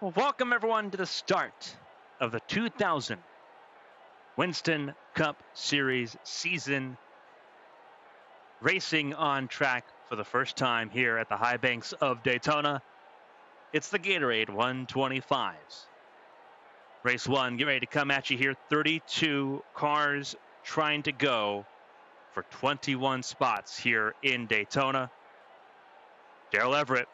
Well, welcome everyone to the start of the 2000 Winston Cup Series season. Racing on track for the first time here at the high banks of Daytona. It's the Gatorade 125s. Race 1, get ready to come at you here. 32 cars trying to go for 21 spots here in Daytona. Darrell Everett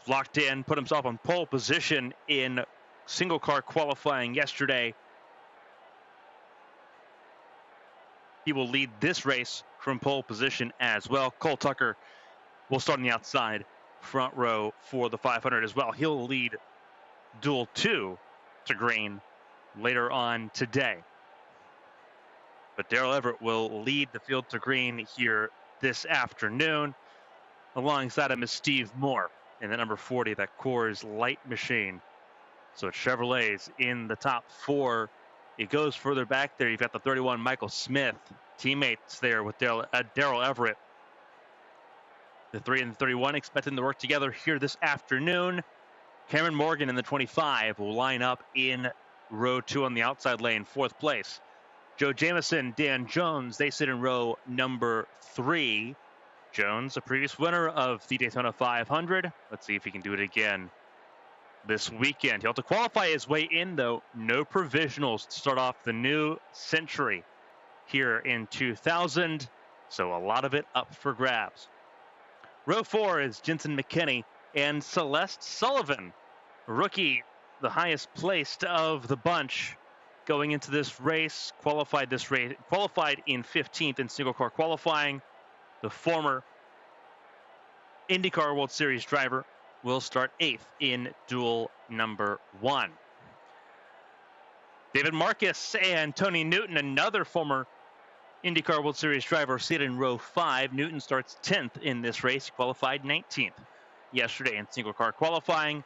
locked in, put himself on pole position in single car qualifying yesterday. He will lead this race from pole position as well. Cole Tucker will start on the outside front row for the 500 as well. He'll lead Duel 2 to green later on today. But Darrell Everett will lead the field to green here this afternoon. Alongside him is Steve Moore in the number 40, that Coors Light machine. So it's Chevrolets in the top four. It goes further back there. You've got the 31, Michael Smith, teammates there with Darrell Everett. The 3 and the 31 expecting to work together here this afternoon. Cameron Morgan in the 25 will line up in row 2 on the outside lane, 4th place. Joe Jamison, Dan Jones, they sit in row number 3. Jones, a previous winner of the Daytona 500. Let's see if he can do it again this weekend. He'll have to qualify his way in, though. No provisionals to start off the new century here in 2000. So a lot of it up for grabs. Row 4 is Jensen McKinney and Celeste Sullivan, rookie, the highest placed of the bunch going into this race. Qualified in 15th in single car qualifying. The former IndyCar World Series driver will start 8th in Duel number 1. David Marcus and Tony Newton, another former IndyCar World Series driver, sit in row 5. Newton starts 10th in this race. He qualified 19th yesterday in single car qualifying.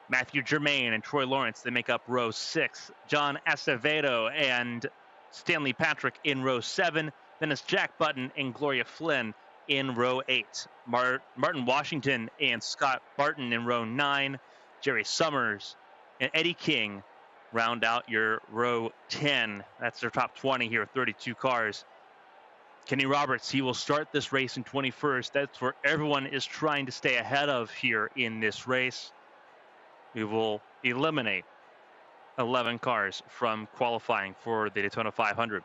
Matthew Germain and Troy Lawrence, they make up row 6. John Acevedo and Stanley Patrick in row 7. Then it's Jack Button and Gloria Flynn in row 8. Martin Washington and Scott Barton in row 9. Jerry Summers and Eddie King round out your row 10. That's their top 20 here, 32 cars. Kenny Roberts, he will start this race in 21st. That's where everyone is trying to stay ahead of here in this race. We will eliminate 11 cars from qualifying for the Daytona 500.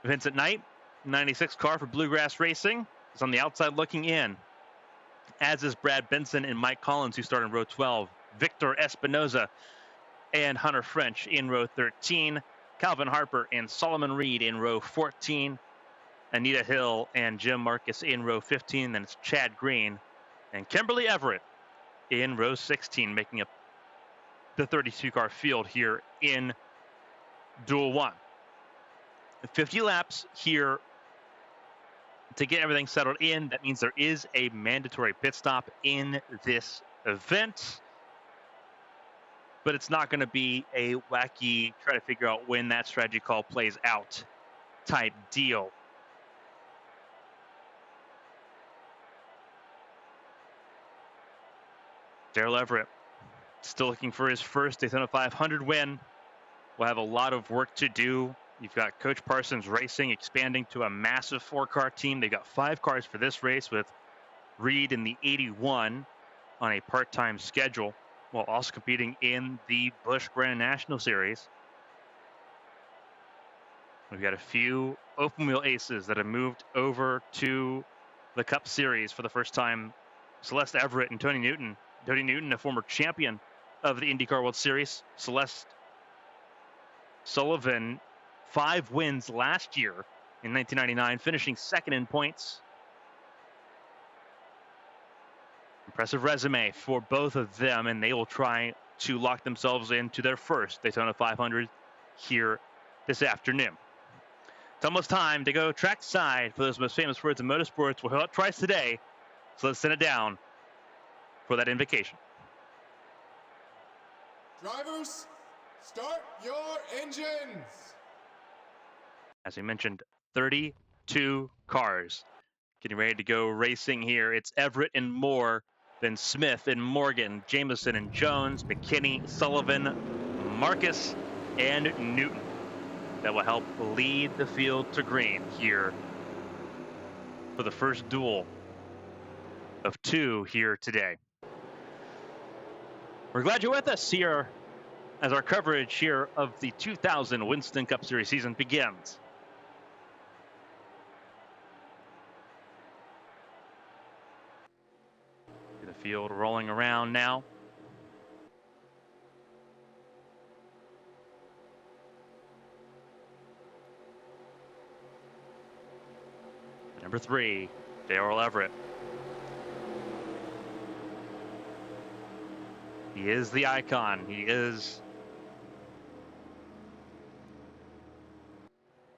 Vincent Knight, 96 car for Bluegrass Racing, is on the outside looking in, as is Brad Benson and Mike Collins, who start in row 12. Victor Espinoza and Hunter French in row 13. Calvin Harper and Solomon Reed in row 14. Anita Hill and Jim Marcus in row 15. Then it's Chad Green and Kimberly Everett in row 16, making up the 32-car field here in Duel 1. 50 laps here to get everything settled in. That means there is a mandatory pit stop in this event. But it's not going to be a wacky, try to figure out when that strategy call plays out type deal. Darrell Everett still looking for his first Daytona 500 win. We'll have a lot of work to do. You've got Coach Parsons Racing expanding to a massive 4-car team. They've got 5 cars for this race, with Reed in the 81 on a part-time schedule, while also competing in the Busch Grand National Series. We've got a few open wheel aces that have moved over to the Cup Series for the first time. Celeste Everett and Tony Newton. Tony Newton, a former champion of the IndyCar World Series. Celeste Sullivan, 5 wins last year in 1999, finishing 2nd in points. Impressive resume for both of them, and they will try to lock themselves into their first Daytona 500 here this afternoon. It's almost time to go trackside for those most famous words in motorsports. We'll hear it twice today, so let's send it down for that invocation. Drivers, start your engines! As we mentioned, 32 cars getting ready to go racing here. It's Everett and Moore then Smith and Morgan, Jameson and Jones, McKinney, Sullivan, Marcus, and Newton. That will help lead the field to green here for the first duel of 2 here today. We're glad you're with us here as our coverage here of the 2000 Winston Cup Series season begins. The field rolling around now. Number 3, Darrell Everett. He is the icon. He is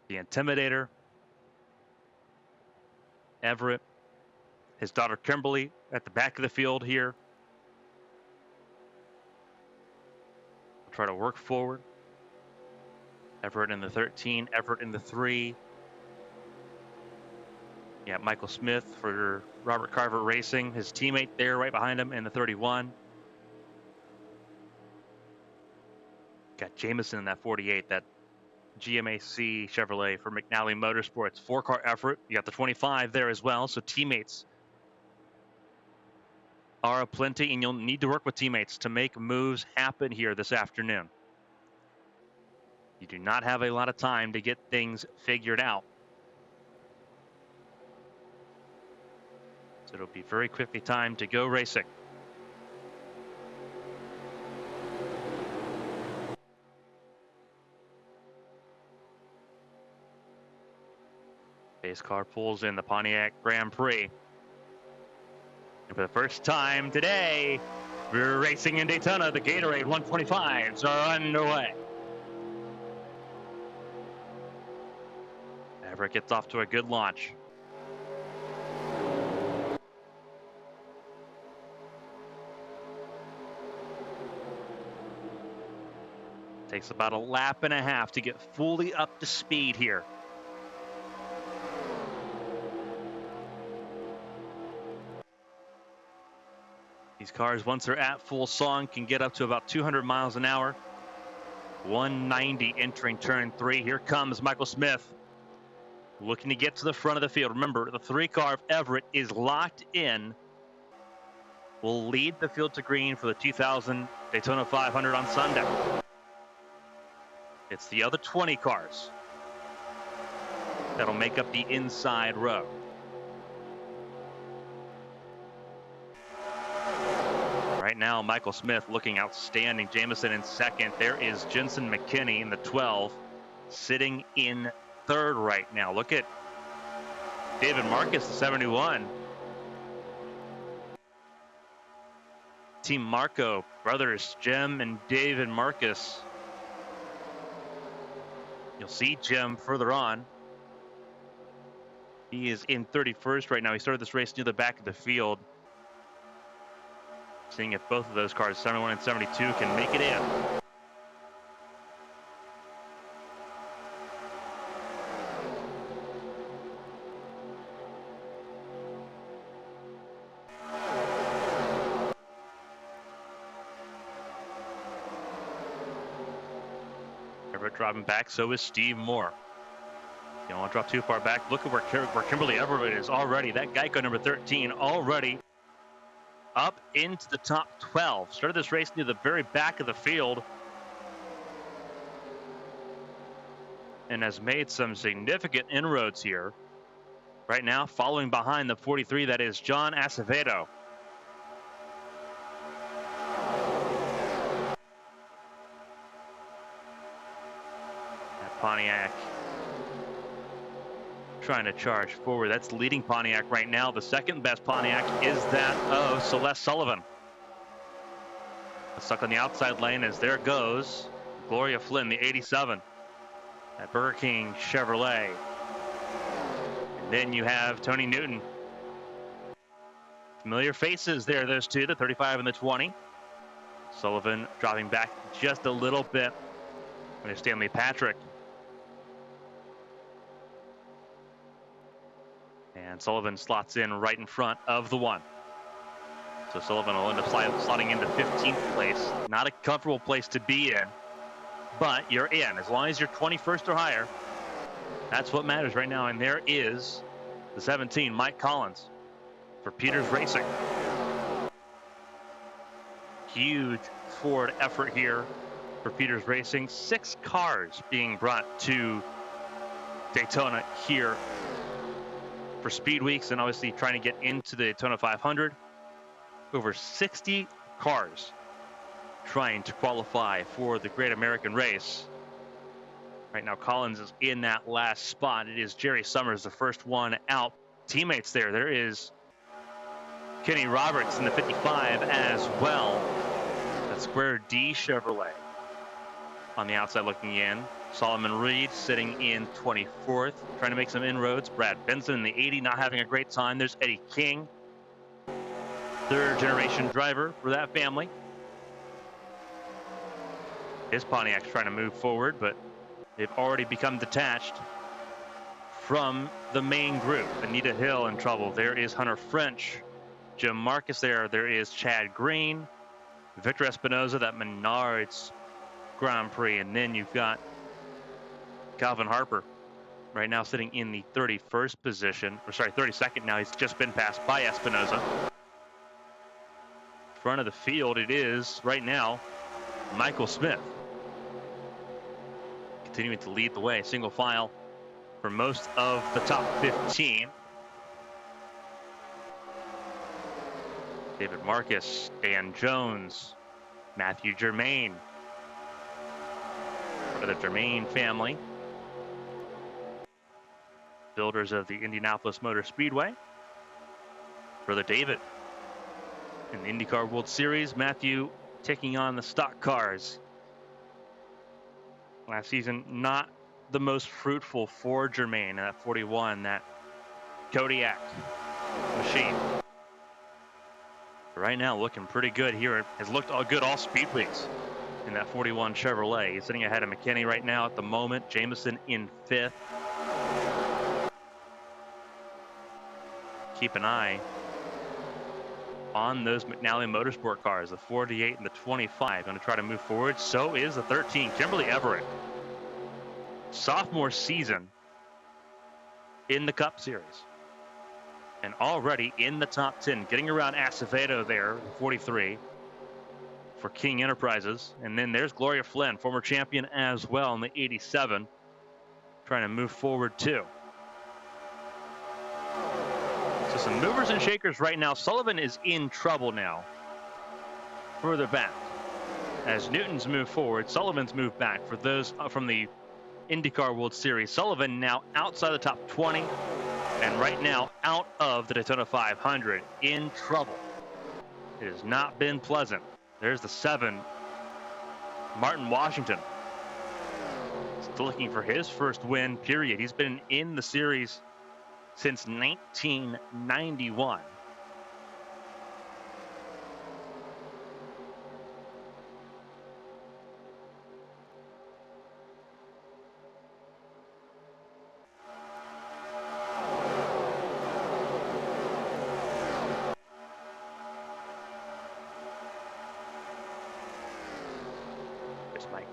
the intimidator. Everett, his daughter Kimberly at the back of the field here. We'll try to work forward. Everett in the 13, Everett in the 3. Yeah, Michael Smith for Robert Carver Racing. His teammate there right behind him in the 31. Got Jameson in that 48, that GMAC Chevrolet for McNally Motorsports. 4-car effort. You got the 25 there as well, so teammates are aplenty, and you'll need to work with teammates to make moves happen here this afternoon. You do not have a lot of time to get things figured out. So it'll be very quickly time to go racing. Base car pulls in the Pontiac Grand Prix. And for the first time today, we're racing in Daytona. The Gatorade 125s are underway. Everett gets off to a good launch. Takes about a lap and a half to get fully up to speed here. These cars, once they're at full song, can get up to about 200 miles an hour. 190 entering turn 3. Here comes Michael Smith, looking to get to the front of the field. Remember, the 3-car of Everett is locked in. Will lead the field to green for the 2000 Daytona 500 on Sunday. It's the other 20 cars that'll make up the inside row. Right now, Michael Smith looking outstanding. Jameson in second. There is Jensen McKinney in the 12, sitting in third right now. Look at David Marcus, the 71. Team Marco, brothers Jim and David Marcus. You'll see Jim further on. He is in 31st right now. He started this race near the back of the field. Seeing if both of those cars, 71 and 72, can make it in. Everett driving back, so is Steve Moore. You don't want to drop too far back. Look at where Kimberly Everett is already. That Geico number 13 already up into the top 12. Started this race near the very back of the field and has made some significant inroads here. Right now, following behind the 43, that is John Acevedo. That Pontiac trying to charge forward. That's leading Pontiac right now. The second best Pontiac is that of Celeste Sullivan. Stuck on the outside lane as there goes Gloria Flynn, the 87 at Burger King Chevrolet. And then you have Tony Newton. Familiar faces there, those two, the 35 and the 20. Sullivan dropping back just a little bit. There's Stanley Patrick. And Sullivan slots in right in front of the 1. So Sullivan will end up slotting into 15th place. Not a comfortable place to be in, but you're in. As long as you're 21st or higher, that's what matters right now. And there is the 17, Mike Collins, for Peters Racing. Huge forward effort here for Peters Racing. 6 cars being brought to Daytona here for Speed Weeks, and obviously trying to get into the Daytona 500. Over 60 cars trying to qualify for the Great American Race. Right now, Collins is in that last spot. It is Jerry Summers, the first one out. Teammates there. There is Kenny Roberts in the 55 as well. That Square D Chevrolet on the outside looking in. Solomon Reed sitting in 24th, trying to make some inroads. Brad Benson in the 80, not having a great time. There's Eddie King, third generation driver for that family. His Pontiac's trying to move forward, but they've already become detached from the main group. Anita Hill in trouble. There is Hunter French. Jim Marcus there. There is Chad Green. Victor Espinoza, that Menards Grand Prix. And then you've got Calvin Harper right now sitting in the 31st position. Or sorry, 32nd now. He's just been passed by Espinoza. Front of the field it is right now Michael Smith. Continuing to lead the way, single file for most of the top 15. David Marcus, Dan Jones, Matthew Germain, part of the Germain family, builders of the Indianapolis Motor Speedway. Brother David in the IndyCar World Series. Matthew taking on the stock cars. Last season, not the most fruitful for Germain. That 41, that Kodiak machine. Right now, looking pretty good here. It has looked all good all speed weeks in that 41 Chevrolet. He's sitting ahead of McKinney right now at the moment. Jameson in 5th. Keep an eye on those McNally Motorsport cars, the 48 and the 25. Going to try to move forward. So is the 13, Kimberly Everett. Sophomore season in the Cup Series. And already in the top 10, getting around Acevedo there, 43, for King Enterprises. And then there's Gloria Flynn, former champion as well in the 87, trying to move forward too. So some movers and shakers right now. Sullivan is in trouble now. Further back. As Newton's moved forward, Sullivan's moved back. For those from the IndyCar World Series, Sullivan now outside the top 20. And right now out of the Daytona 500, in trouble. It has not been pleasant. There's the 7, Martin Washington. Still looking for his first win, period. He's been in the series since 1991.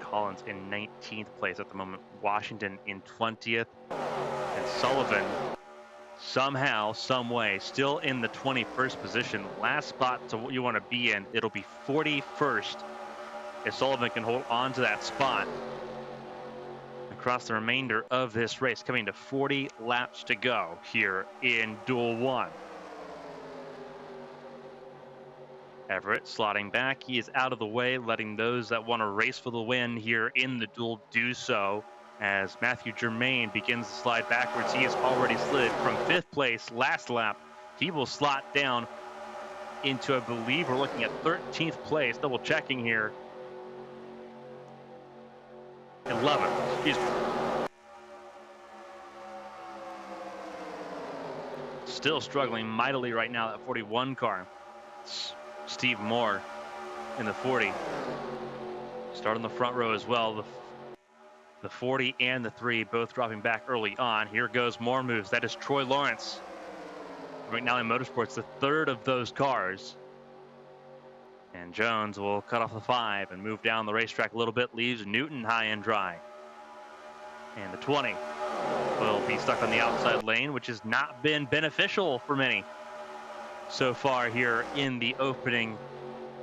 Collins in 19th place at the moment. Washington in 20th. And Sullivan somehow, some way, still in the 21st position. Last spot to what you want to be in. It'll be 41st if Sullivan can hold on to that spot across the remainder of this race. Coming to 40 laps to go here in Duel 1. Everett slotting back. He is out of the way, letting those that want to race for the win here in the duel do so. As Matthew Germain begins to slide backwards, he has already slid from 5th place last lap. He will slot down into, I believe we're looking at 13th place. Double checking here. 11, excuse me. Still struggling mightily right now, that 41 car. Steve Moore in the 40. Start on the front row as well. The 40 and the 3 both dropping back early on. Here goes more moves. That is Troy Lawrence. Right now in Motorsports, the 3rd of those cars And Jones will cut off the 5 and move down the racetrack a little bit, leaves Newton high and dry. And the 20 will be stuck on the outside lane, which has not been beneficial for many so far here in the opening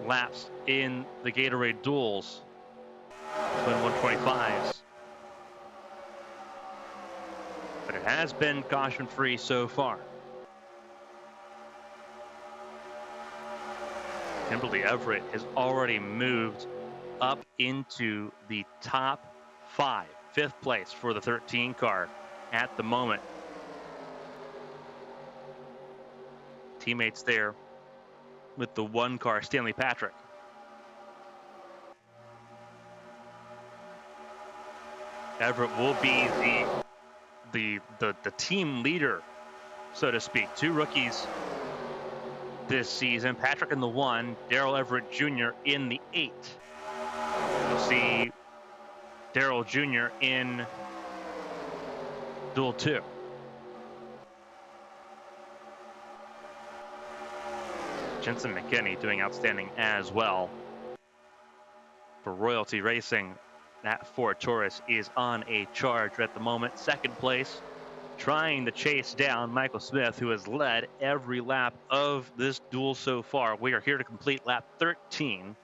laps in the Gatorade duels. Twin 125s. But it has been caution-free so far. Kimberly Everett has already moved up into the top 5, 5th place for the 13 car at the moment. Teammates there with the 1 car, Stanley Patrick. Everett will be the team leader, so to speak. 2 rookies this season. Patrick in the 1, Darrell Everett Jr. in the 8. You'll see Darrell Jr. in Duel 2. Jensen McKinney doing outstanding as well. For Royalty Racing, that Ford Taurus is on a charge at the moment. 2nd place, trying to chase down Michael Smith, who has led every lap of this duel so far. We are here to complete lap 13.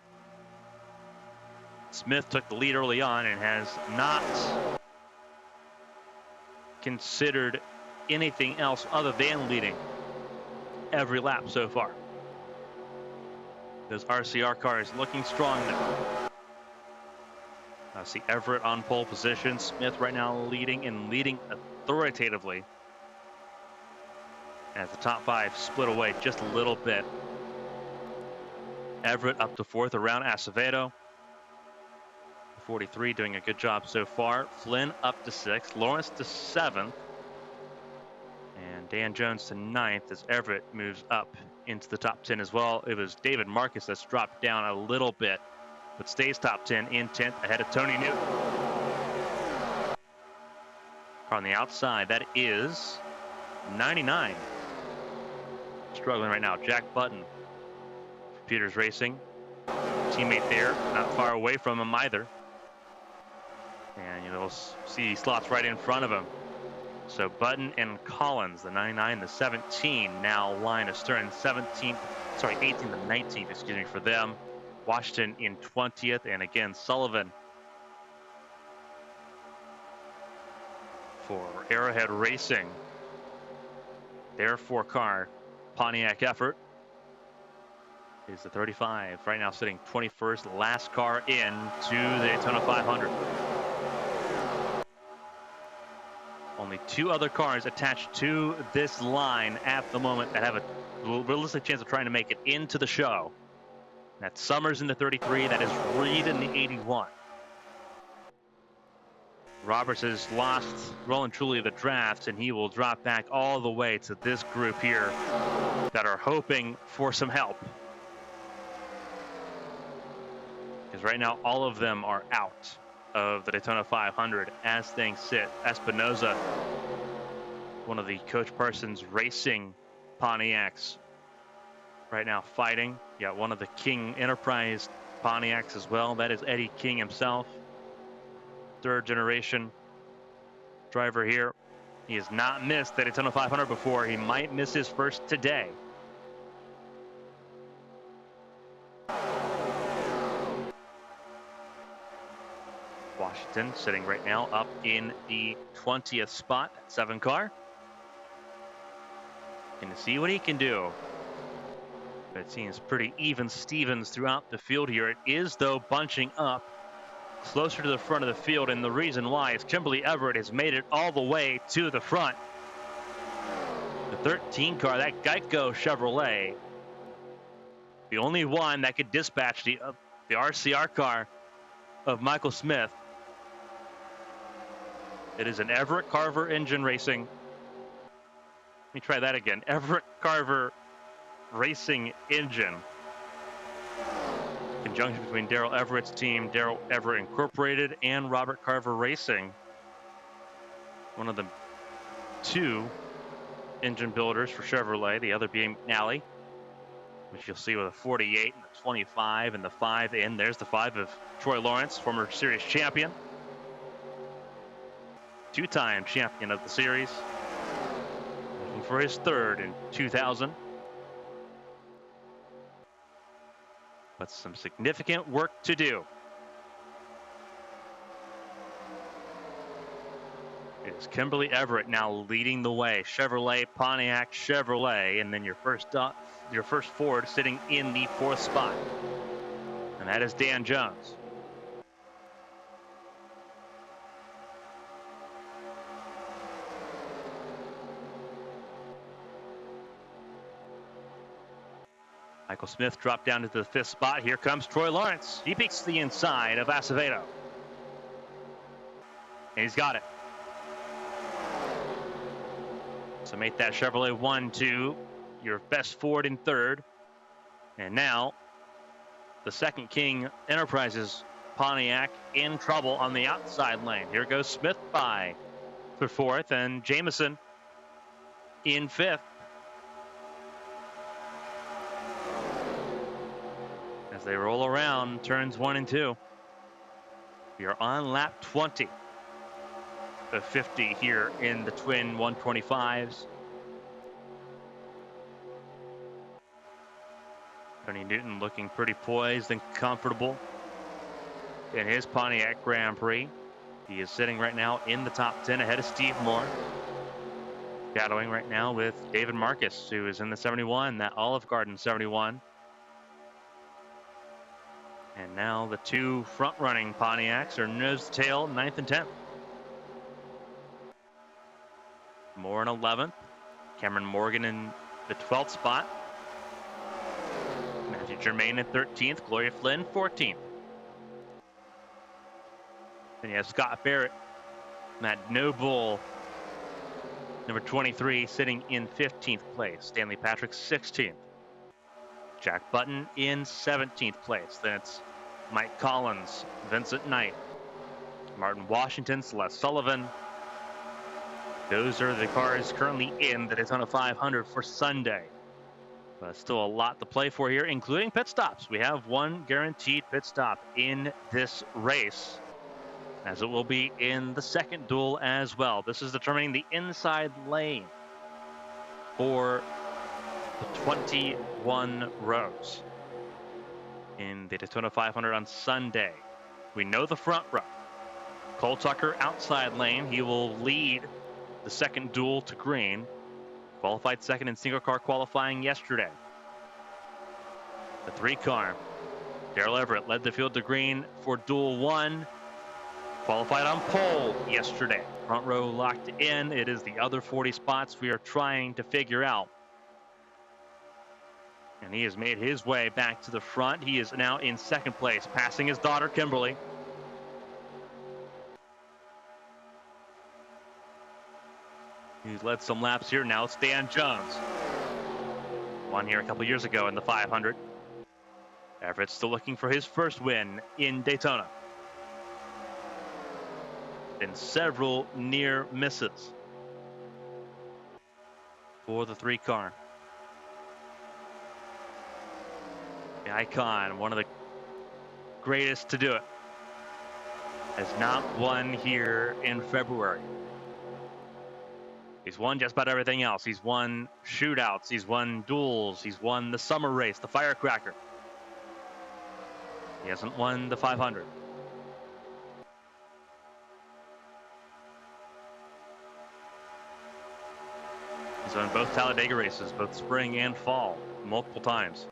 Smith took the lead early on and has not considered anything else other than leading every lap so far. Those RCR cars looking strong now. I see Everett on pole position. Smith right now leading authoritatively as the top 5 split away just a little bit. Everett up to 4th around Acevedo. 43 doing a good job so far. Flynn up to 6th. Lawrence to 7th. And Dan Jones to 9th as Everett moves up into the top 10 as well. It was David Marcus that's dropped down a little bit, but stays top 10 in 10th ahead of Tony Newton. Car on the outside, that is 99. Struggling right now, Jack Button. Peters Racing. Teammate there, not far away from him either. And you'll see slots right in front of him. So Button and Collins, the 99, the 17, now line astern. 18th and 19th, excuse me, for them. Washington in 20th, and again, Sullivan for Arrowhead Racing. Their 4-car Pontiac effort is the 35. Right now sitting 21st, last car in to the Daytona 500. Only 2 other cars attached to this line at the moment that have a realistic chance of trying to make it into the show. That's Summers in the 33. That is Reed in the 81. Roberts has lost well and truly the draft, and he will drop back all the way to this group here that are hoping for some help. Because right now, all of them are out of the Daytona 500 as things sit. Espinoza, one of the Coach Parsons Racing Pontiacs, right now fighting. Yeah, one of the King Enterprise Pontiacs as well. That is Eddie King himself. 3rd generation driver here. He has not missed the Daytona 500 before. He might miss his first today. Washington sitting right now up in the 20th spot, 7 car. Going to see what he can do. But it seems pretty even Stevens throughout the field here. It is, though, bunching up closer to the front of the field, and the reason why is Kimberly Everett has made it all the way to the front. The 13 car, that Geico Chevrolet, the only one that could dispatch the RCR car of Michael Smith. It is an Everett Carver engine racing. Let me try that again. Everett Carver Racing engine. Conjunction between Darrell Everett's team, Darrell Everett Incorporated, and Robert Carver Racing. One of the 2 engine builders for Chevrolet, the other being McNally. which you'll see with a 48 and a 25 and the 5 in. There's the 5 of Troy Lawrence, former series champion. Two-time champion of the series. Looking for his third in 2000. But some significant work to do. It is Kimberly Everett now leading the way. Chevrolet, Pontiac, Chevrolet, and then your first Ford sitting in the 4th spot. And that is Dan Jones. Michael Smith dropped down to the 5th spot. Here comes Troy Lawrence. He peeks to the inside of Acevedo. And he's got it. So make that Chevrolet 1-2, your best Ford in 3rd. And now the Second King Enterprises Pontiac in trouble on the outside lane. Here goes Smith by for 4th and Jameson in 5th. As they roll around turns 1 and 2. We are on lap 20 of 50 here in the twin 125s. Tony Newton looking pretty poised and comfortable in his Pontiac Grand Prix. He is sitting right now in the top 10 ahead of Steve Moore. Battling right now with David Marcus, who is in the 71, that Olive Garden 71. And now the two front-running Pontiacs are nose to tail, 9th and 10th. Moore in 11th. Cameron Morgan in the 12th spot. Matthew Germain in 13th. Gloria Flynn 14th. Then you have Scott Barrett, Matt Noble, number 23, sitting in 15th place. Stanley Patrick 16th. Jack Button in 17th place. Then it's Mike Collins, Vincent Knight, Martin Washington, Celeste Sullivan. Those are the cars currently in the Daytona 500 for Sunday. But still a lot to play for here, including pit stops. We have one guaranteed pit stop in this race, as it will be in the second duel as well. This is determining the inside lane for the 21 rows in the Daytona 500 on Sunday. We know the front row. Cole Tucker outside lane. He will lead the second duel to green. Qualified second in single car qualifying yesterday. The 3 car, Darrell Everett, led the field to green for duel 1. Qualified on pole yesterday. Front row locked in. It is the other 40 spots we are trying to figure out. And he has made his way back to the front. He is now in 2nd place, passing his daughter, Kimberly. He's led some laps here. Now it's Dan Jones. Won here a couple years ago in the 500. Everett's still looking for his first win in Daytona. Been several near misses for the 3 car. The Icon, one of the greatest to do it, has not won here in February. He's won just about everything else. He's won shootouts. He's won duels. He's won the summer race, the Firecracker. He hasn't won the 500. He's won both Talladega races, both spring and fall, multiple times.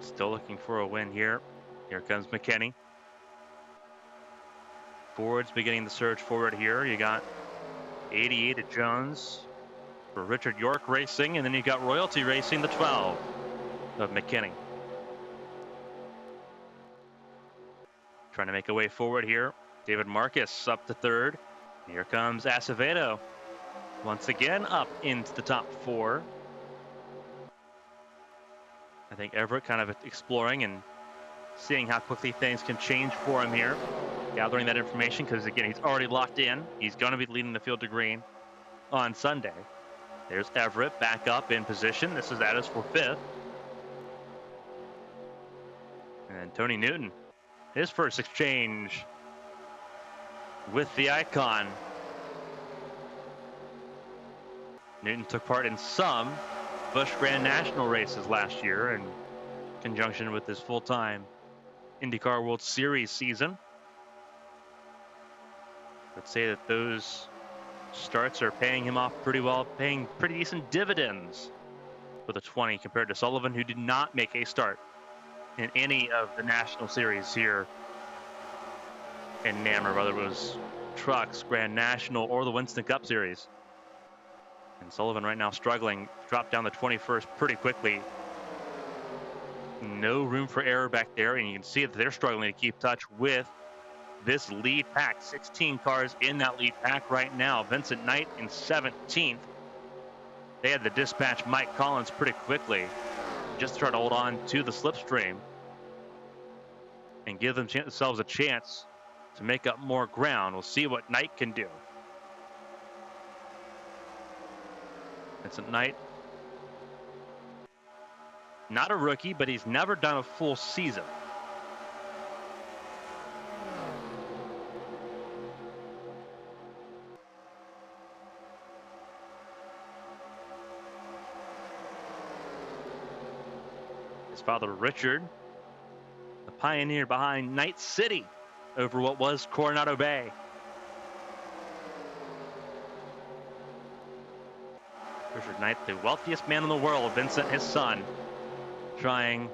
Still looking for a win here. Here comes McKinney. Ford's beginning the surge forward here. You got 88 at Jones for Richard York Racing, and then you got Royalty Racing, the 12 of McKinney. Trying to make a way forward here. David Marcus up to 3rd. Here comes Acevedo. Once again up into the top 4. I think Everett kind of exploring and seeing how quickly things can change for him here. gathering that information because, again, he's already locked in. He's going to be leading the field to green on Sunday. There's Everett back up in position. This is Addis for 5th. And Tony Newton, his first exchange with the icon. Newton took part in some Busch Grand National races last year in conjunction with his full-time IndyCar World Series season. I'd say that those starts are paying him off pretty well, paying pretty decent dividends for the 20 compared to Sullivan, who did not make a start in any of the national series here in NAMRA, whether it was Trucks, Grand National, or the Winston Cup Series. And Sullivan right now struggling, dropped down the 21st pretty quickly. No room for error back there, and you can see that they're struggling to keep touch with this lead pack. 16 cars in that lead pack right now. Vincent Knight in 17th. They had to dispatch Mike Collins pretty quickly just to try to hold on to the slipstream and give themselves a chance to make up more ground. We'll see what Knight can do. Vincent Knight, not a rookie, but he's never done a full season. His father, Richard, the pioneer behind Night City over what was Coronado Bay. Richard Knight, the wealthiest man in the world. Vincent, his son, trying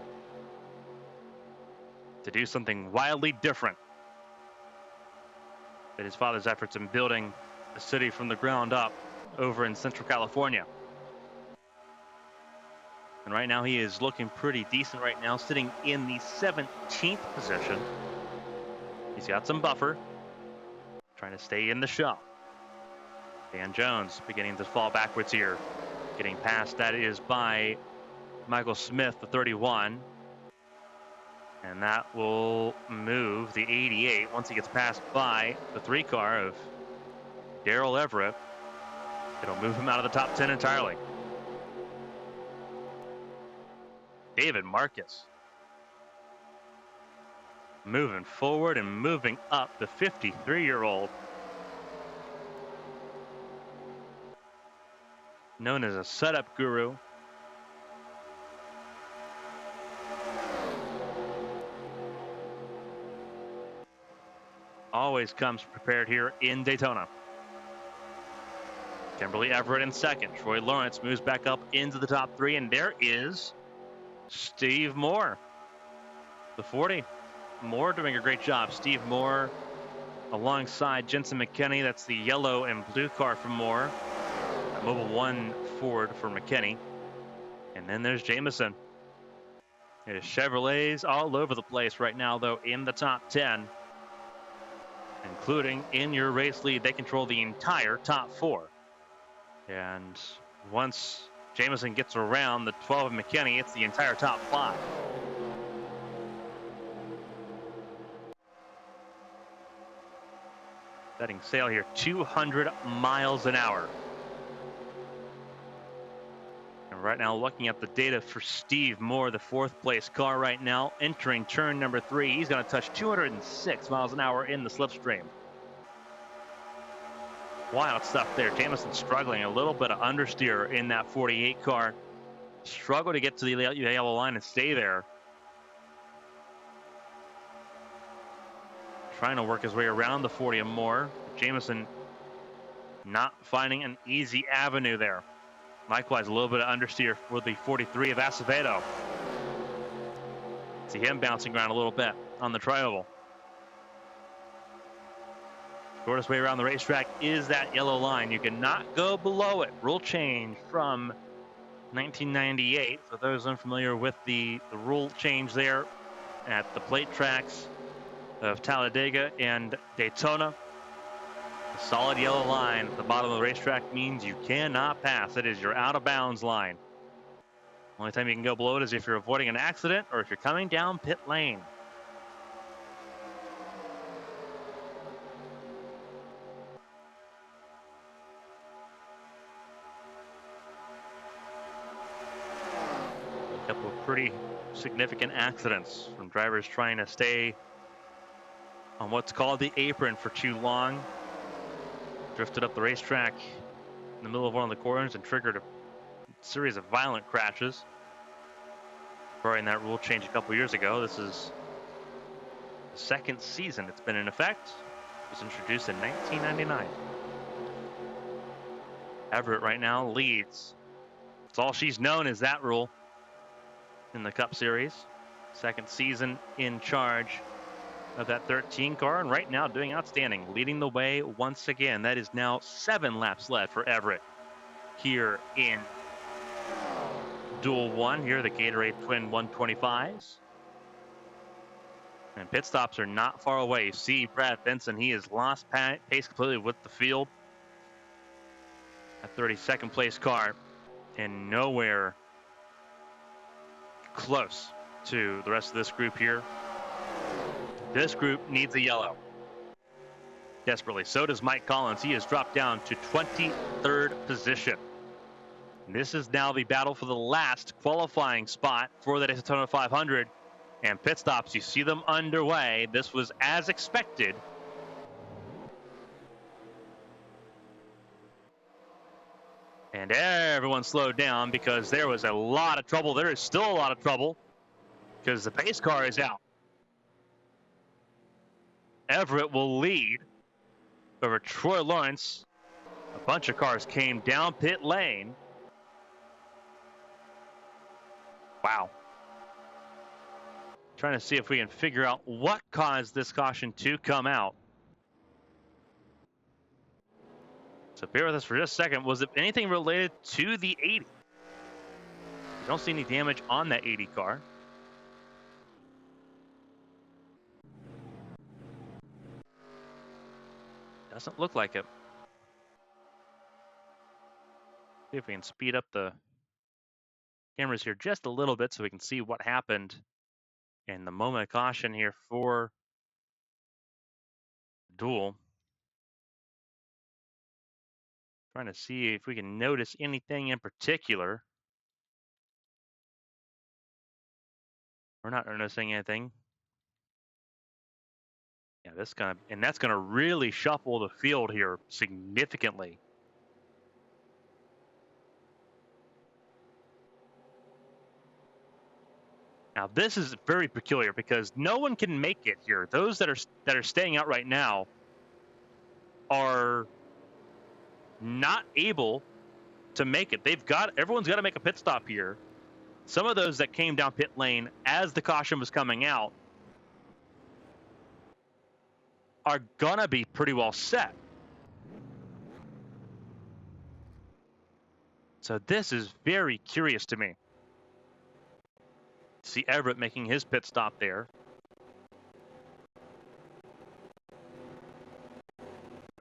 to do something wildly different than his father's efforts in building a city from the ground up over in Central California. And right now he is looking pretty decent right now, sitting in the 17th position. He's got some buffer, trying to stay in the show. Dan Jones beginning to fall backwards here. Getting past, that is by Michael Smith, the 31. And that will move the 88 once he gets passed by the 3 car of Darrell Everett. It'll move him out of the top 10 entirely. David Marcus moving forward and moving up, the 53-year-old. Known as a setup guru. Always comes prepared here in Daytona. Kimberly Everett in second. Troy Lawrence moves back up into the top 3, and there is Steve Moore, the 40. Moore doing a great job. Steve Moore alongside Jensen McKinney. That's the yellow and blue car for Moore. Mobile 1 Ford for McKinney. And then there's Jamison. There's Chevrolets all over the place right now, though, in the top 10. Including in your race lead, they control the entire top 4. And once Jamison gets around the 12 of McKinney, it's the entire top 5. Setting sail here, 200 miles an hour. And right now, looking at the data for Steve Moore, the 4th place car right now, entering turn number 3. He's going to touch 206 miles an hour in the slipstream. Wild stuff there. Jamison struggling a little bit of understeer in that 48 car. Struggle to get to the yellow line and stay there. Trying to work his way around the 40 and more. Jamison not finding an easy avenue there. Likewise, a little bit of understeer for the 43 of Acevedo. See him bouncing around a little bit on the tri-oval. Shortest way around the racetrack is that yellow line. You cannot go below it. Rule change from 1998. For those unfamiliar with the rule change there at the plate tracks of Talladega and Daytona. The solid yellow line at the bottom of the racetrack means you cannot pass. It is your out of bounds line. Only time you can go below it is if you're avoiding an accident or if you're coming down pit lane. pretty significant accidents from drivers trying to stay on what's called the apron for too long. Drifted up the racetrack in the middle of one of the corners and triggered a series of violent crashes. Barring that rule change a couple years ago, this is the second season it's been in effect. It was introduced in 1999. Everett right now leads. That's all she's known is that rule in the Cup Series. Second season in charge of that 13 car, and right now doing outstanding, leading the way once again. That is now 7 laps left for Everett here in Duel 1. Here are the Gatorade Twin 125s. And pit stops are not far away. You see Brad Benson, he has lost pace completely with the field. A 32nd place car and nowhere close to the rest of this group here. This group needs a yellow desperately. So does Mike Collins. He has dropped down to 23rd position. And this is now the battle for the last qualifying spot for the Daytona 500. And pit stops, you see them underway. This was as expected. And everyone slowed down because there was a lot of trouble. There is still a lot of trouble because the pace car is out. Everett will lead over Troy Lawrence. A bunch of cars came down pit lane. Wow. Trying to see if we can figure out what caused this caution to come out. So bear with us for just a second. Was it anything related to the 80? We don't see any damage on that 80 car. Doesn't look like it. See if we can speed up the cameras here just a little bit so we can see what happened in the moment of caution here for Duel. Trying to see if we can notice anything in particular. We're not noticing anything. Yeah, that's gonna really shuffle the field here significantly. Now this is very peculiar because no one can make it here. Those that are staying out right now are not able to make it. Everyone's got to make a pit stop here. Some of those that came down pit lane as the caution was coming out are gonna be pretty well set. So this is very curious to me. See Everett making his pit stop there.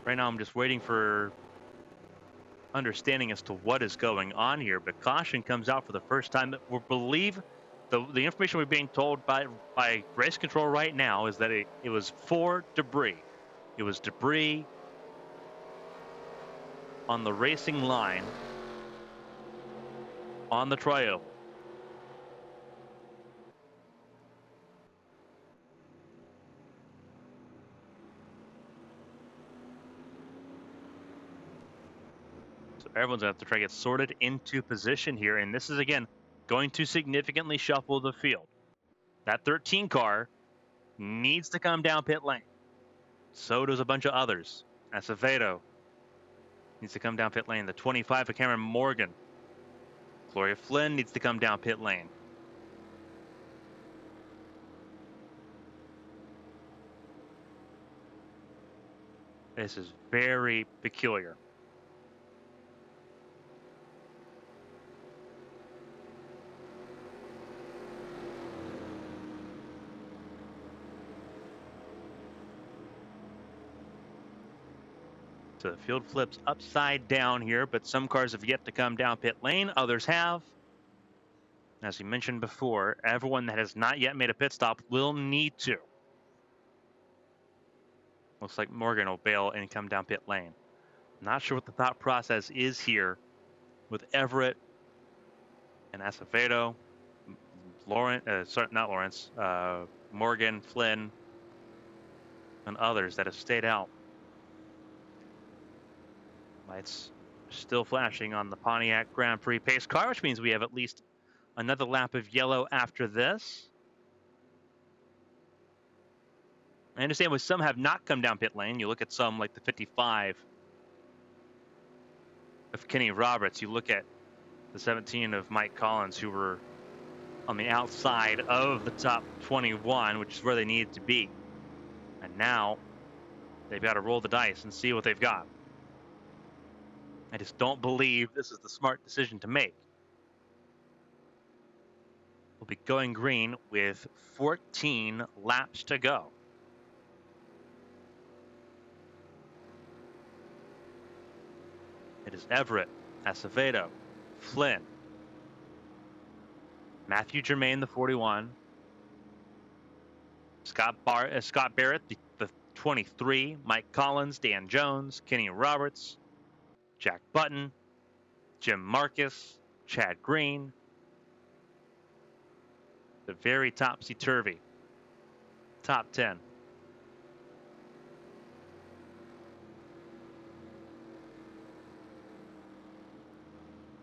Right now I'm just waiting for understanding as to what is going on here, but caution comes out for the first time. We believe the information we're being told by race control right now is that it was for debris. It was debris on the racing line on the tri-oval. So everyone's going to have to try to get sorted into position here, and this is, again, going to significantly shuffle the field. That 13 car needs to come down pit lane. So does a bunch of others. Acevedo needs to come down pit lane. The 25 for Cameron Morgan. Gloria Flynn needs to come down pit lane. This is very peculiar. So the field flips upside down here, but some cars have yet to come down pit lane. Others have. As we mentioned before, everyone that has not yet made a pit stop will need to. Looks like Morgan will bail and come down pit lane. Not sure what the thought process is here with Everett and Acevedo. Morgan, Flynn, and others that have stayed out. Lights still flashing on the Pontiac Grand Prix pace car, which means we have at least another lap of yellow after this. I understand with some have not come down pit lane. You look at some like the 55 of Kenny Roberts. You look at the 17 of Mike Collins, who were on the outside of the top 21, which is where they needed to be. And now they've got to roll the dice and see what they've got. I just don't believe this is the smart decision to make. We'll be going green with 14 laps to go. It is Everett, Acevedo, Flynn, Matthew Germain, the 41, Scott Barrett, the 23, Mike Collins, Dan Jones, Kenny Roberts, Jack Button, Jim Marcus, Chad Green. The very topsy-turvy top 10.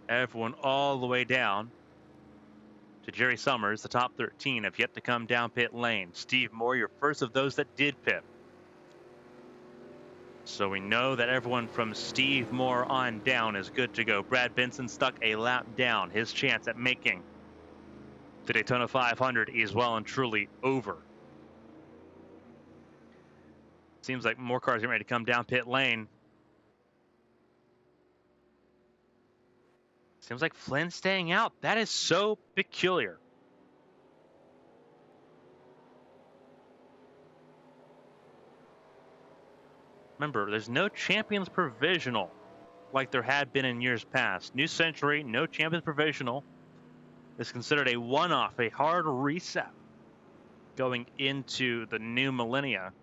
Everyone all the way down to Jerry Summers. The top 13 have yet to come down pit lane. Steve Moore, your first of those that did pit. So we know that everyone from Steve Moore on down is good to go. Brad Benson stuck a lap down. His chance at making the Daytona 500 is well and truly over. Seems like more cars are ready to come down pit lane. Seems like Flynn's staying out. That is so peculiar. Remember, there's no Champions Provisional like there had been in years past. New Century, no Champions Provisional. Is considered a one-off, a hard reset going into the new millennia.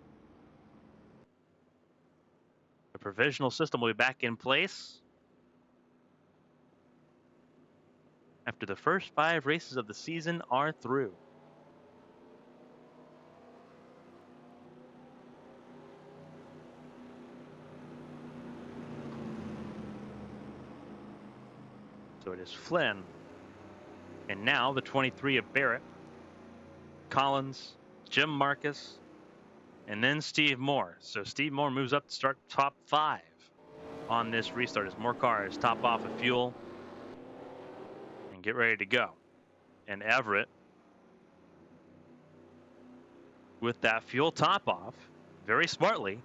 The provisional system will be back in place after the first 5 races of the season are through. So it is Flynn, and now the 23 of Barrett, Collins, Jim Marcus, and then Steve Moore. So Steve Moore moves up to start top 5 on this restart as more cars top off of fuel and get ready to go. And Everett, with that fuel top off, very smartly,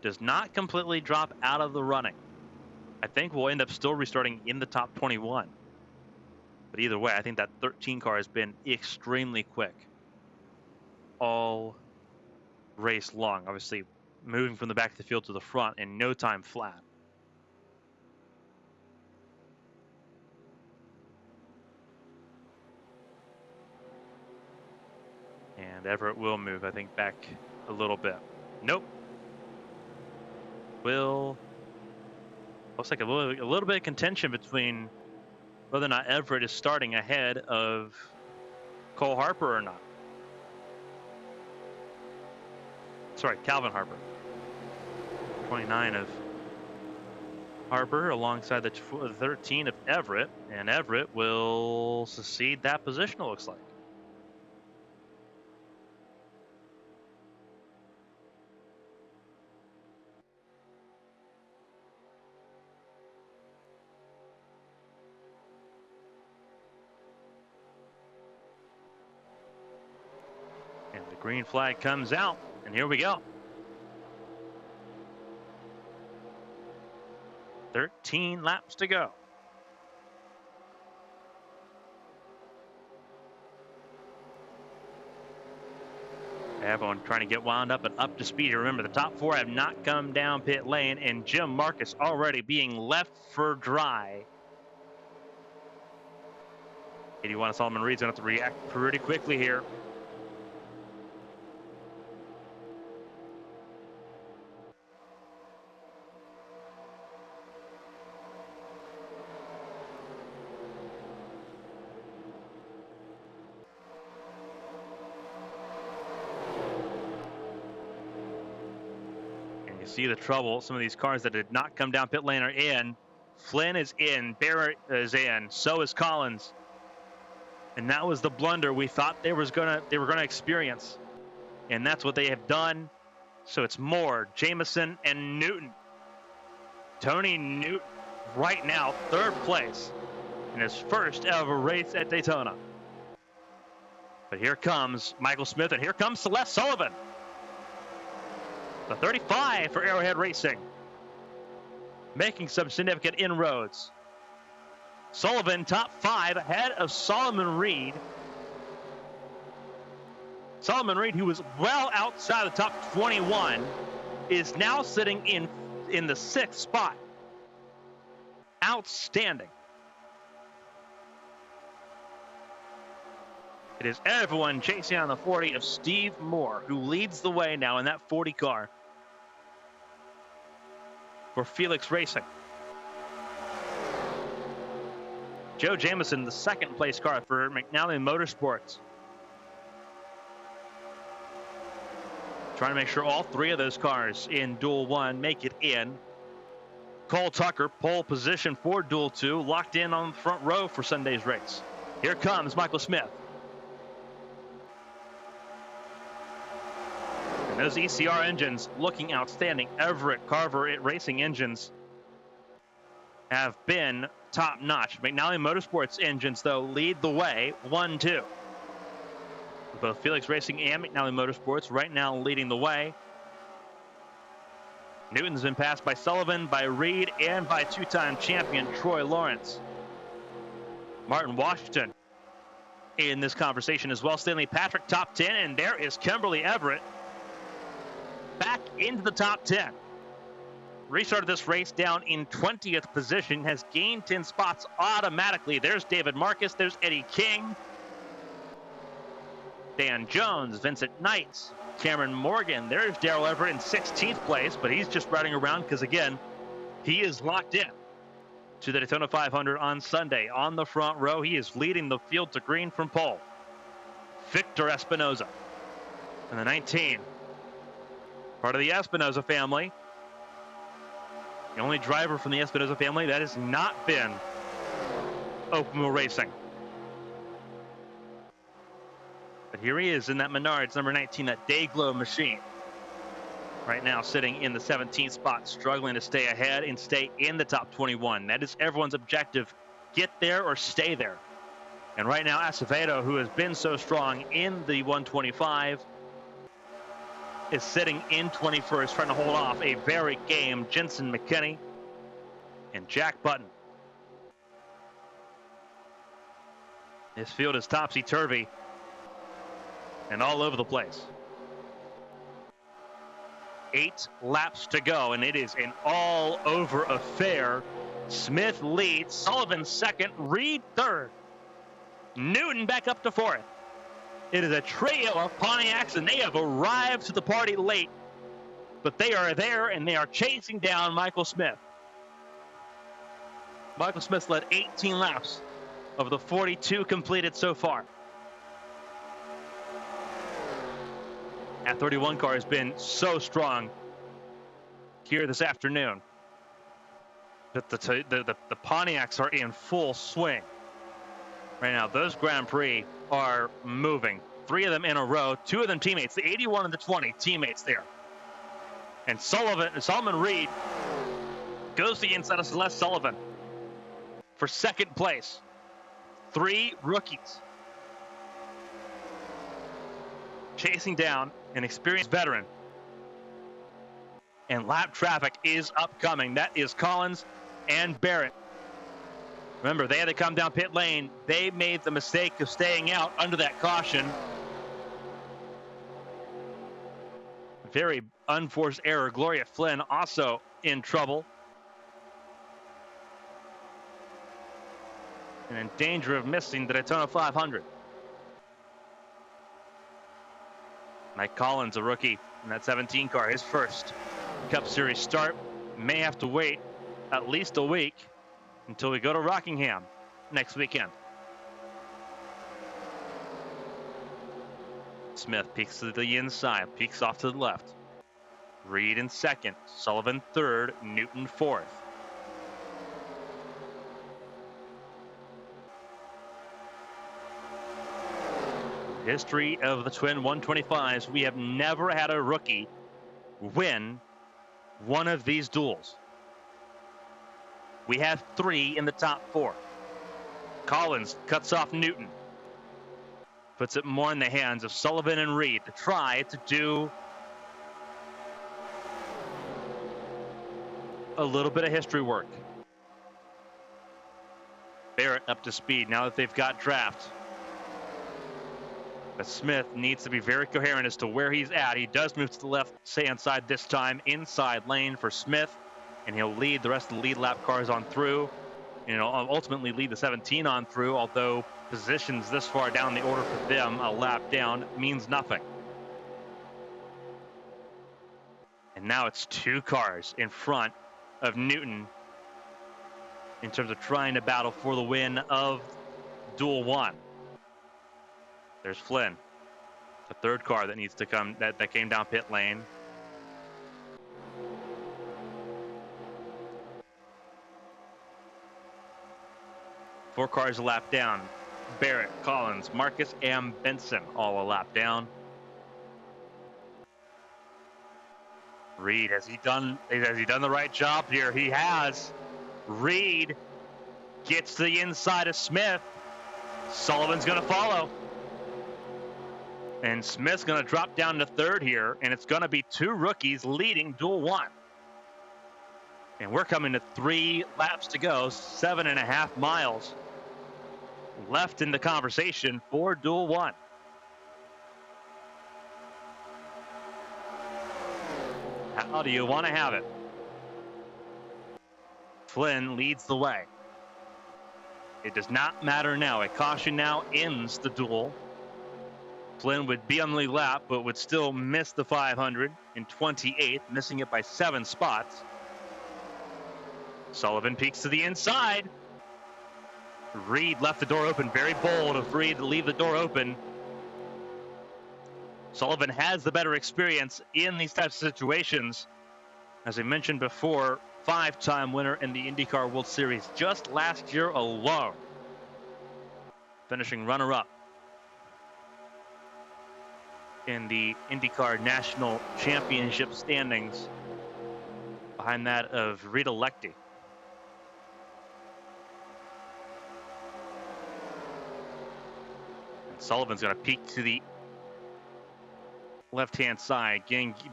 does not completely drop out of the running. I think we'll end up still restarting in the top 21. But either way, I think that 13 car has been extremely quick all race long. Obviously, moving from the back of the field to the front in no time flat. And Everett will move, I think, back a little bit. Nope. Looks like a little bit of contention between whether or not Everett is starting ahead of Cole Harper or not. Sorry, Calvin Harper. 29 of Harper alongside the 13 of Everett, and Everett will secede that position, it looks like. And the green flag comes out, and here we go. 13 laps to go. Everyone trying to get wound up and up to speed. Remember, the top 4 have not come down pit lane, and Jim Marcus already being left for dry. 81 of Solomon Reed's going to have to react pretty quickly here. see the trouble. Some of these cars that did not come down pit lane are in. Flynn is in. Barrett is in. So is Collins. And that was the blunder we thought they were gonna experience. And that's what they have done. So it's Moore, Jamison, and Newton. Tony Newton right now, third place in his first ever race at Daytona. But here comes Michael Smith, and here comes Celeste Sullivan. The 35 for Arrowhead Racing, making some significant inroads. Sullivan top 5 ahead of Solomon Reed. Solomon Reed, who was well outside the top 21, is now sitting in the 6th spot. Outstanding. It is everyone chasing on the 40 of Steve Moore, who leads the way now in that 40 car for Felix Racing. Joe Jamison, the 2nd place car for McNally Motorsports. Trying to make sure all 3 of those cars in Duel 1 make it in. Cole Tucker, pole position for Duel 2, locked in on the front row for Sunday's race. Here comes Michael Smith. And those ECR engines looking outstanding. Everett Carver Racing engines have been top-notch. McNally Motorsports engines, though, lead the way 1-2. Both Felix Racing and McNally Motorsports right now leading the way. Newton's been passed by Sullivan, by Reed, and by 2-time champion Troy Lawrence. Martin Washington in this conversation as well. Stanley Patrick top 10, and there is Kimberly Everett back into the top 10. Restarted this race down in 20th position, has gained 10 spots automatically. There's David Marcus, there's Eddie King, Dan Jones, Vincent Knights, Cameron Morgan. There's Darrell Everett in 16th place, but he's just riding around because, again, he is locked in to the Daytona 500 on Sunday. On the front row, he is leading the field to green from pole. Victor Espinoza in the 19. Part of the Espinoza family. The only driver from the Espinoza family that has not been open wheel racing. But here he is in that Menards number 19, that Dayglow machine. Right now sitting in the 17th spot, struggling to stay ahead and stay in the top 21. That is everyone's objective. Get there or stay there. And right now, Acevedo, who has been so strong in the 125, is sitting in 21st, trying to hold off a very game Jensen McKinney and Jack Button. This field is topsy-turvy and all over the place. 8 laps to go, and it is an all-over affair. Smith leads, Sullivan 2nd, Reed 3rd. Newton back up to 4th. It is a trio of Pontiacs, and they have arrived to the party late. But they are there, and they are chasing down Michael Smith. Michael Smith led 18 laps of the 42 completed so far. That 31 car has been so strong here this afternoon that the Pontiacs are in full swing. Right now, those Grand Prix are moving. 3 of them in a row, 2 of them teammates. The 81 and the 20 teammates there. And Solomon Reed goes to the inside of Celeste Sullivan for 2nd place. 3 rookies chasing down an experienced veteran. And lap traffic is upcoming. That is Collins and Barrett. Remember, they had to come down pit lane. They made the mistake of staying out under that caution. Very unforced error. Gloria Flynn also in trouble. And in danger of missing the Daytona 500. Mike Collins, a rookie in that 17 car, his first Cup Series start. May have to wait at least a week until we go to Rockingham next weekend. Smith peeks to the inside, peeks off to the left. Reed in second, Sullivan third, Newton fourth. History of the twin 125s, we have never had a rookie win one of these duels. We have 3 in the top 4. Collins cuts off Newton, puts it more in the hands of Sullivan and Reed to try to do a little bit of history work. Barrett up to speed now that they've got draft. But Smith needs to be very coherent as to where he's at. He does move to the left hand side this time, inside lane for Smith, and he'll lead the rest of the lead lap cars on through. You know, ultimately lead the 17 on through, although positions this far down the order for them, a lap down, means nothing. And now it's 2 cars in front of Newton in terms of trying to battle for the win of Duel 1. There's Flynn, the 3rd car that needs to come, that came down pit lane. Four cars a lap down. Barrett, Collins, Marcus, and Benson all a lap down. Reed, has he done the right job here? He has. Reed gets to the inside of Smith. Sullivan's going to follow. And Smith's going to drop down to 3rd here, and it's going to be 2 rookies leading Duel 1. And we're coming to 3 laps to go, 7.5 miles left in the conversation for Duel 1. How do you want to have it? Flynn leads the way. It does not matter now. A caution now ends the duel. Flynn would be on the lead lap, but would still miss the 500 in 28th, missing it by 7 spots. Sullivan peeks to the inside. Reed left the door open. Very bold of Reed to leave the door open. Sullivan has the better experience in these types of situations. As I mentioned before, 5-time winner in the IndyCar World Series just last year alone. Finishing runner-up in the IndyCar National Championship standings, behind that of Rita Lechty. And Sullivan's going to peek to the left-hand side,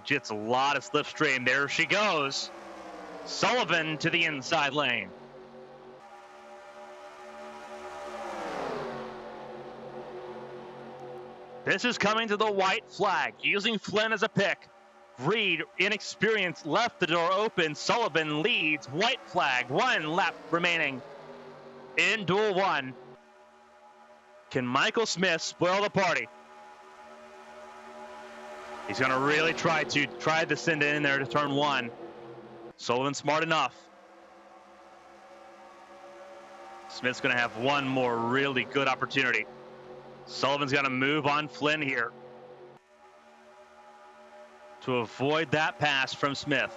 gets a lot of slipstream. There she goes. Sullivan to the inside lane. This is coming to the white flag, using Flynn as a pick. Reed, inexperienced, left the door open. Sullivan leads, white flag, 1 lap remaining in Duel 1. Can Michael Smith spoil the party? He's going to really try to send it in there to turn 1. Sullivan smart enough. Smith's going to have one more really good opportunity. Sullivan's going to move on Flynn here to avoid that pass from Smith.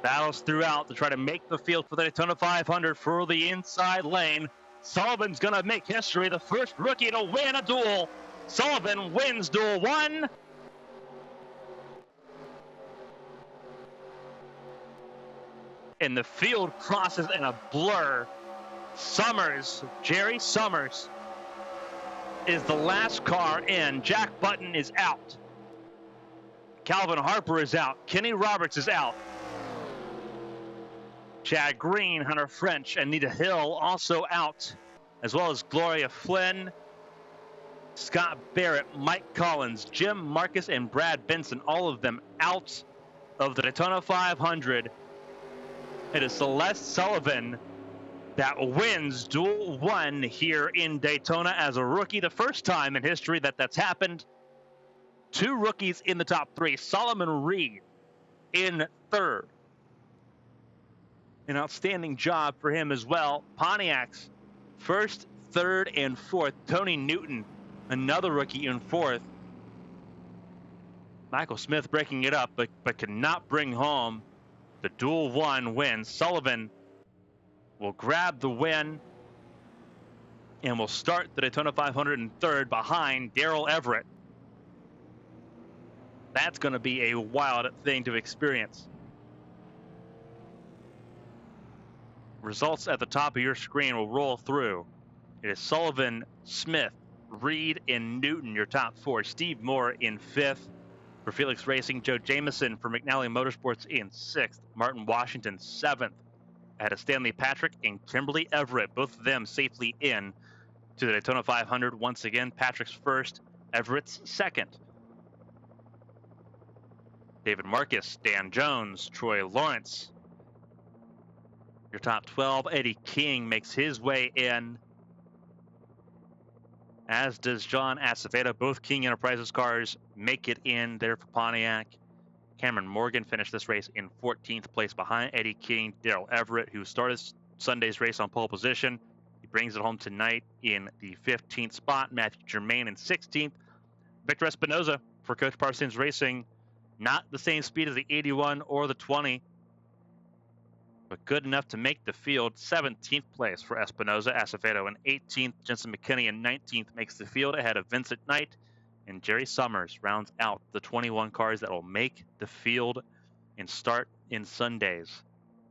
Battles throughout to try to make the field for the Daytona 500 for the inside lane. Sullivan's going to make history, the first rookie to win a duel. Sullivan wins Duel 1. And the field crosses in a blur. Summers, Jerry Summers, is the last car in. Jack Button is out. Calvin Harper is out. Kenny Roberts is out. Chad Green, Hunter French, and Nita Hill also out, as well as Gloria Flynn, Scott Barrett, Mike Collins, Jim Marcus, and Brad Benson, all of them out of the Daytona 500. It is Celeste Sullivan that wins Duel 1 here in Daytona as a rookie. The first time in history that's happened. 2 rookies in the top 3. Solomon Reed in 3rd. An outstanding job for him as well. Pontiac's First, third, and fourth. Tony Newton, another rookie, in fourth. Michael Smith breaking it up, but could not bring home the Duel 1 win. Sullivan will grab the win and will start the Daytona 500 in third behind Darrell Everett. That's going to be a wild thing to experience. Results at the top of your screen will roll through. It is Sullivan, Smith, Reed, and Newton, your top four. Steve Moore in fifth. For Felix Racing, Joe Jamieson for McNally Motorsports in sixth. Martin Washington, seventh. Ahead of Stanley Patrick and Kimberly Everett, both of them safely in to the Daytona 500. Once again, Patrick's first, Everett's second. David Marcus, Dan Jones, Troy Lawrence. Your top 12, Eddie King makes his way in, as does John Acevedo. Both King Enterprises cars make it in there for Pontiac. Cameron Morgan finished this race in 14th place behind Eddie King. Darrell Everett, who started Sunday's race on pole position, he brings it home tonight in the 15th spot. Matthew Germain in 16th. Victor Espinoza for Coach Parsons Racing, not the same speed as the 81 or the 20, but good enough to make the field. 17th place for Espinoza. Acevedo in 18th. Jensen McKinney in 19th makes the field ahead of Vincent Knight. And Jerry Summers rounds out the 21 cars that will make the field and start in Sunday's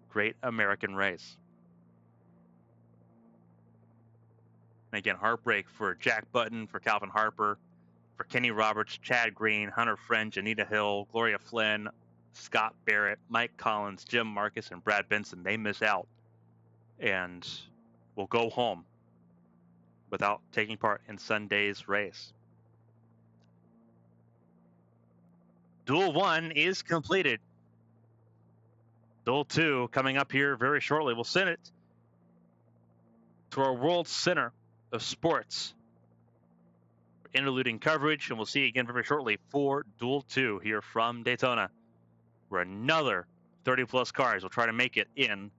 Great American Race. And again, heartbreak for Jack Button, for Calvin Harper, for Kenny Roberts, Chad Green, Hunter French, Anita Hill, Gloria Flynn, Scott Barrett, Mike Collins, Jim Marcus, and Brad Benson. They miss out and will go home without taking part in Sunday's race. Duel 1 is completed. Duel 2 coming up here very shortly. We'll send it to our World Center of Sports for interluding coverage, and we'll see you again very shortly for Duel 2 here from Daytona, where another 30-plus cars will try to make it in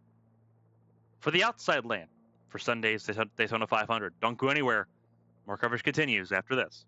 for the outside lane for Sunday's Daytona 500. Don't go anywhere. More coverage continues after this.